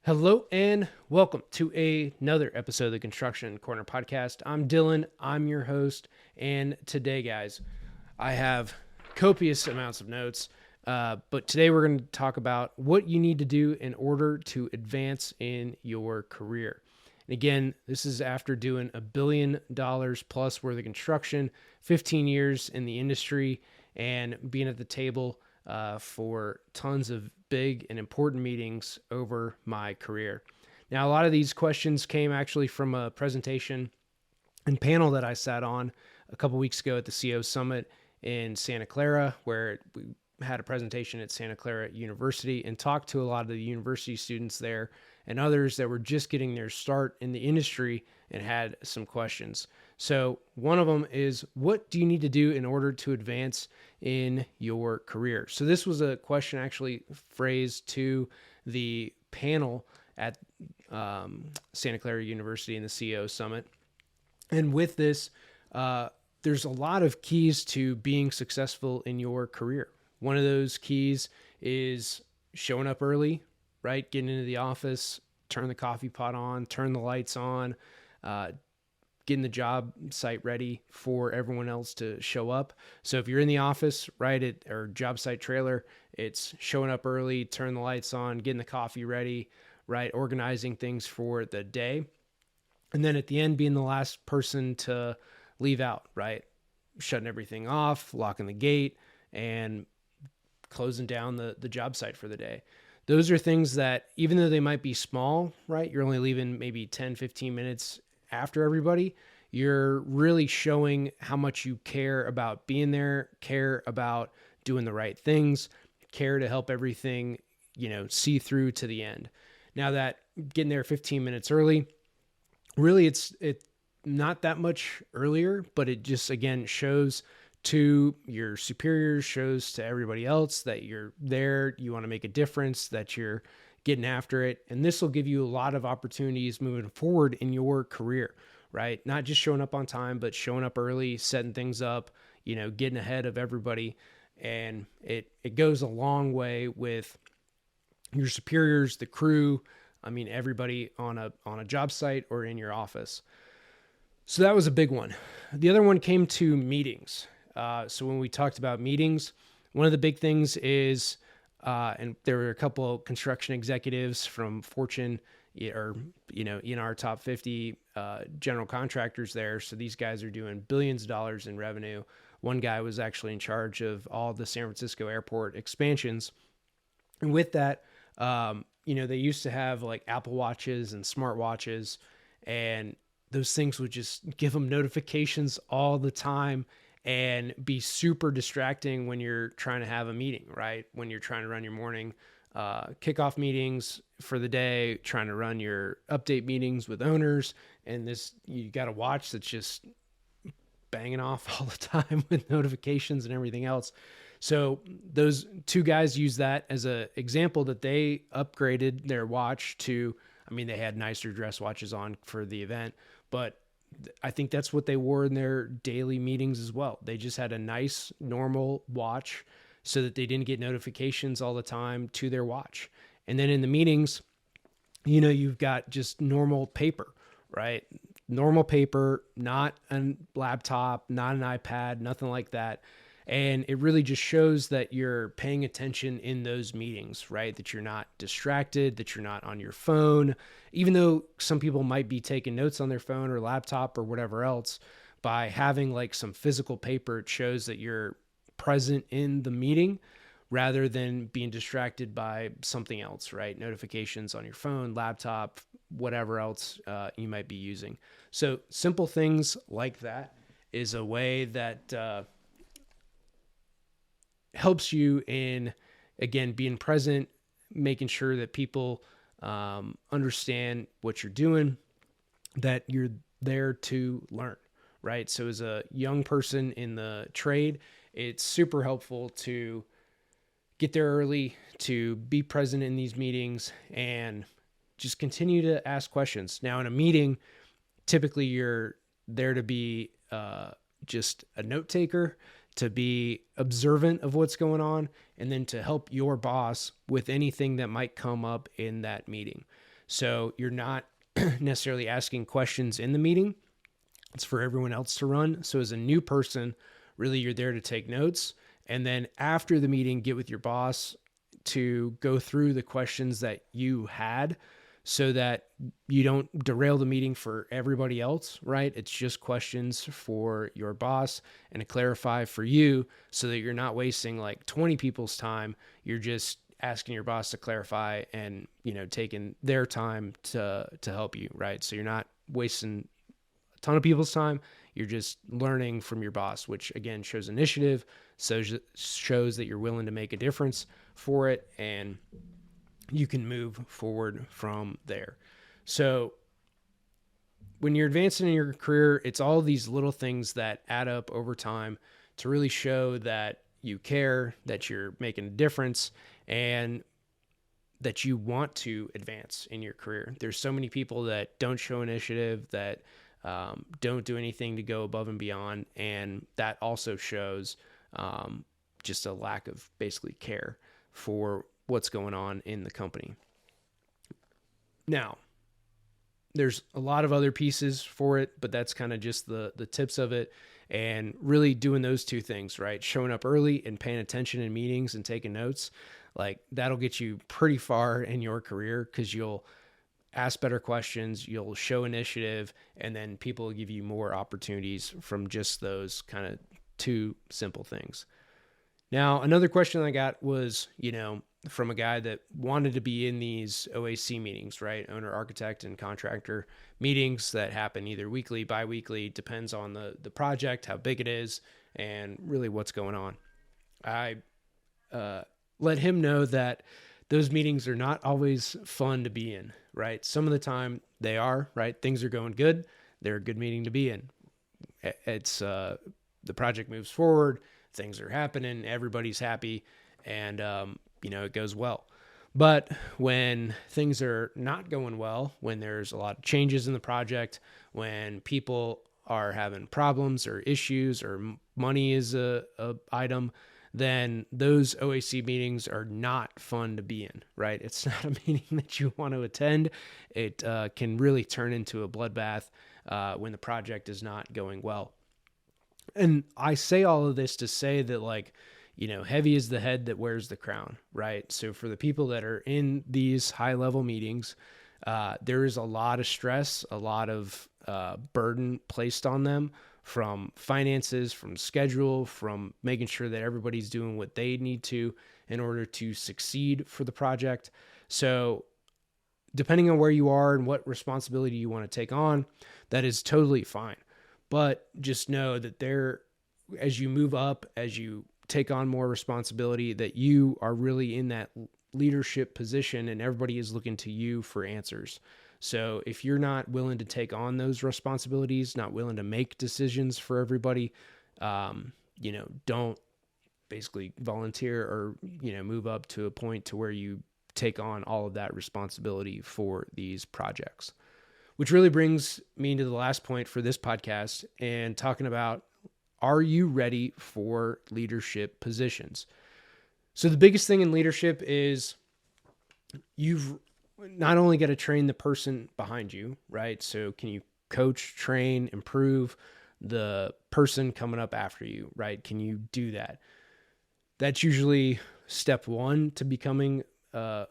Hello and welcome to another episode of the Construction Corner podcast. I'm Dillon, I'm your host, and today, guys, I have copious amounts of notes, but today we're going to talk about what you need to do in order to advance in your career. And again, this is after doing $1 billion plus worth of construction, 15 years in the industry, and being at the table for tons of big and important meetings over my career. Now, a lot of these questions came actually from a presentation and panel that I sat on a couple weeks ago at the CO Summit in Santa Clara, where we had a presentation at Santa Clara University and talked to a lot of the university students there and others that were just getting their start in the industry and had some questions. So one of them is, what do you need to do in order to advance in your career? So this was a question actually phrased to the panel at Santa Clara University in the CEO Summit. And with this, there's a lot of keys to being successful in your career. One of those keys is showing up early, right? Getting into the office, turn the coffee pot on, turn the lights on, getting the job site ready for everyone else to show up. So if you're in the office, right, or job site trailer, it's showing up early, turn the lights on, getting the coffee ready, right, organizing things for the day. And then at the end, being the last person to leave out, right, shutting everything off, locking the gate, and closing down the job site for the day. Those are things that, even though they might be small, right, you're only leaving maybe 10, 15 minutes after everybody, you're really showing how much you care about being there, care about doing the right things, care to help everything, see through to the end. Now that getting there 15 minutes early, really it's not that much earlier, but it just, again, shows to your superiors, shows to everybody else that you're there, you want to make a difference, that you're getting after it. And this will give you a lot of opportunities moving forward in your career, right? Not just showing up on time, but showing up early, setting things up, getting ahead of everybody. And it goes a long way with your superiors, the crew, everybody on a job site or in your office. So that was a big one. The other one came to meetings. So when we talked about meetings, one of the big things is, and there were a couple of construction executives from Fortune or, in our top 50 general contractors there. So these guys are doing billions of dollars in revenue. One guy was actually in charge of all the San Francisco airport expansions. And with that, they used to have like Apple Watches and smart watches, and those things would just give them notifications all the time and be super distracting when you're trying to have a meeting, right? When you're trying to run your morning kickoff meetings for the day, trying to run your update meetings with owners, and you got a watch that's just banging off all the time with notifications and everything else. So those two guys use that as an example that they upgraded their watch to, they had nicer dress watches on for the event, but I think that's what they wore in their daily meetings as well. They just had a nice, normal watch so that they didn't get notifications all the time to their watch. And then in the meetings, you've got just normal paper, right? Normal paper, not a laptop, not an iPad, nothing like that. And it really just shows that you're paying attention in those meetings, right? That you're not distracted, that you're not on your phone, even though some people might be taking notes on their phone or laptop or whatever else. By having like some physical paper, it shows that you're present in the meeting rather than being distracted by something else, right? Notifications on your phone, laptop, whatever else you might be using. So simple things like that is a way that helps you in, again, being present, making sure that people understand what you're doing, that you're there to learn, right? So as a young person in the trade, it's super helpful to get there early, to be present in these meetings, and just continue to ask questions. Now, in a meeting, typically you're there to be just a note taker, to be observant of what's going on, and then to help your boss with anything that might come up in that meeting. So you're not necessarily asking questions in the meeting. It's for everyone else to run. So as a new person, really you're there to take notes. And then after the meeting, get with your boss to go through the questions that you had so that you don't derail the meeting for everybody else, right? It's just questions for your boss and to clarify for you so that you're not wasting like 20 people's time. You're just asking your boss to clarify and, taking their time to help you, right? So you're not wasting a ton of people's time. You're just learning from your boss, which again shows initiative, so shows that you're willing to make a difference for it, and you can move forward from there. So when you're advancing in your career, it's all these little things that add up over time to really show that you care, that you're making a difference, and that you want to advance in your career. There's so many people that don't show initiative, that don't do anything to go above and beyond. And that also shows just a lack of basically care for what's going on in the company. Now, there's a lot of other pieces for it, but that's kind of just the tips of it. And really doing those two things, right? Showing up early and paying attention in meetings and taking notes, like that'll get you pretty far in your career because you'll ask better questions, you'll show initiative, and then people will give you more opportunities from just those kind of two simple things. Now, another question I got was, from a guy that wanted to be in these OAC meetings, right? Owner, architect, and contractor meetings that happen either weekly, bi-weekly, depends on the project, how big it is, and really what's going on. I let him know that those meetings are not always fun to be in, right? Some of the time they are, right? Things are going good. They're a good meeting to be in. It's the project moves forward, things are happening, everybody's happy, and it goes well. But when things are not going well, when there's a lot of changes in the project, when people are having problems or issues or money is a item, then those OAC meetings are not fun to be in, right? It's not a meeting that you want to attend. It can really turn into a bloodbath when the project is not going well. And I say all of this to say that, heavy is the head that wears the crown, right? So for the people that are in these high-level meetings, there is a lot of stress, a lot of burden placed on them from finances, from schedule, from making sure that everybody's doing what they need to in order to succeed for the project. So depending on where you are and what responsibility you want to take on, that is totally fine. But just know that as you move up, as you take on more responsibility, that you are really in that leadership position and everybody is looking to you for answers. So if you're not willing to take on those responsibilities, not willing to make decisions for everybody, don't basically volunteer or, move up to a point to where you take on all of that responsibility for these projects. Which really brings me to the last point for this podcast and talking about, are you ready for leadership positions? So the biggest thing in leadership is you've not only got to train the person behind you, right? So can you coach, train, improve the person coming up after you, right? Can you do that? That's usually step one to becoming a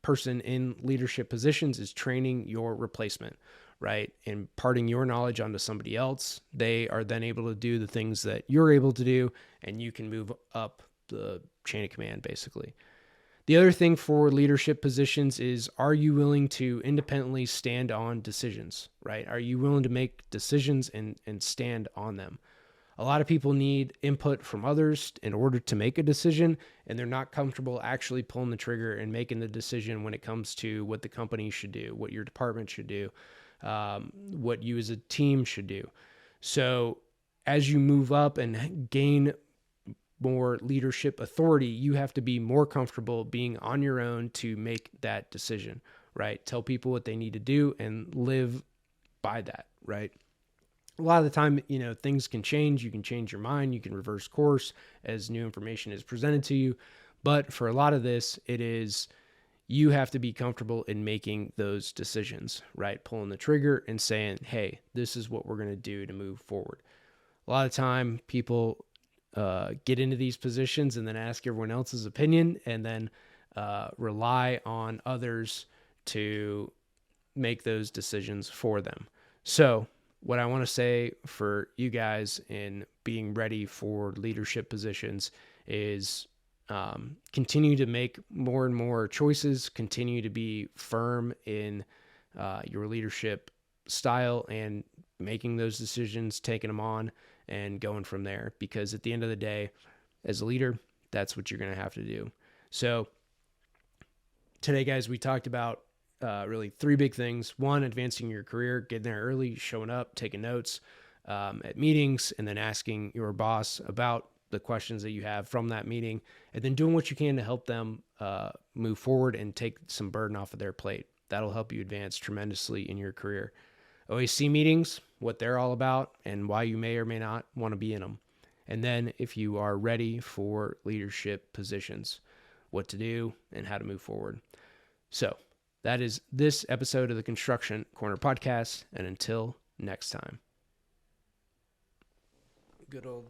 person in leadership positions, is training your replacement, right? Imparting your knowledge onto somebody else. They are then able to do the things that you're able to do, and you can move up the chain of command, basically. The other thing for leadership positions is, are you willing to independently stand on decisions, right? Are you willing to make decisions and stand on them? A lot of people need input from others in order to make a decision, and they're not comfortable actually pulling the trigger and making the decision when it comes to what the company should do, what your department should do, what you as a team should do. So as you move up and gain more leadership authority, you have to be more comfortable being on your own to make that decision, right? Tell people what they need to do and live by that, right? A lot of the time, things can change. You can change your mind. You can reverse course as new information is presented to you. But for a lot of this, it is you have to be comfortable in making those decisions, right? Pulling the trigger and saying, hey, this is what we're going to do to move forward. A lot of time people get into these positions and then ask everyone else's opinion and then rely on others to make those decisions for them. So what I want to say for you guys in being ready for leadership positions is continue to make more and more choices, continue to be firm in your leadership style and making those decisions, taking them on and going from there. Because at the end of the day, as a leader, that's what you're going to have to do. So today, guys, we talked about really three big things. One, advancing your career, getting there early, showing up, taking notes at meetings, and then asking your boss about the questions that you have from that meeting, and then doing what you can to help them move forward and take some burden off of their plate. That'll help you advance tremendously in your career. OAC meetings, what they're all about, and why you may or may not want to be in them. And then if you are ready for leadership positions, what to do and how to move forward. So that is this episode of the Construction Corner podcast. And until next time. Good old